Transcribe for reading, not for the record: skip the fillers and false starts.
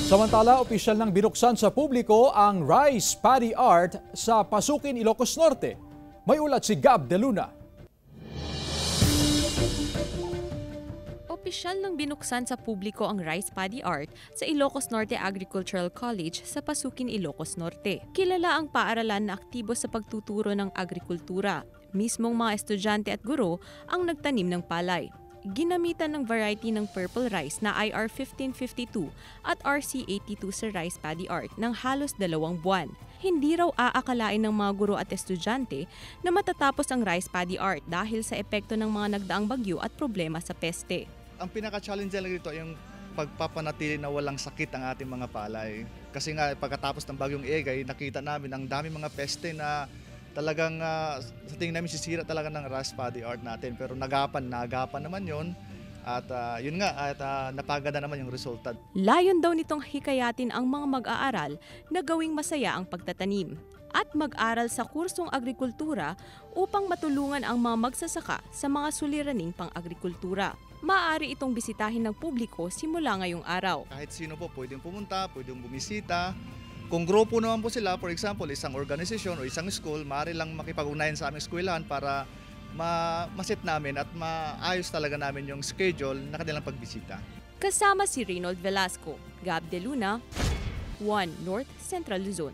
Samantala, opisyal nang binuksan sa publiko ang Rice Paddy Art sa Pasukin, Ilocos Norte. May ulat si Gab De Luna. Opisyal nang binuksan sa publiko ang Rice Paddy Art sa Ilocos Norte Agricultural College sa Pasukin, Ilocos Norte. Kilala ang paaralan na aktibo sa pagtuturo ng agrikultura. Mismong mga estudyante at guro ang nagtanim ng palay. Ginamitan ng variety ng purple rice na IR 1552 at RC 82 sa Rice Paddy Art ng halos 2 buwan. Hindi raw aakalain ng mga guro at estudyante na matatapos ang Rice Paddy Art dahil sa epekto ng mga nagdaang bagyo at problema sa peste. Ang pinaka-challenge lang dito yung pagpapanatili na walang sakit ang ating mga palay. Kasi nga pagkatapos ng bagyong Egay, nakita namin ang dami mga peste na talagang sa tingin namin sisira talaga ng Rice Paddy Art natin. Pero nagapan naman yon. At yun nga, at napaganda naman yung resulta. Layon daw nitong hikayatin ang mga mag-aaral na gawing masaya ang pagtatanim at mag-aral sa kursong agrikultura upang matulungan ang mga magsasaka sa mga suliraning pang-agrikultura. Maaari itong bisitahin ng publiko simula ngayong araw. Kahit sino po pwedeng pumunta, pwedeng bumisita. Kung grupo naman po sila, for example, isang organisasyon o isang school, maaari lang makipag-ugnayan sa aming eskwelahan para masit namin at maayos talaga namin yung schedule na kanilang pagbisita. Kasama si Reynold Velasco, Gab De Luna, 1 North Central Luzon.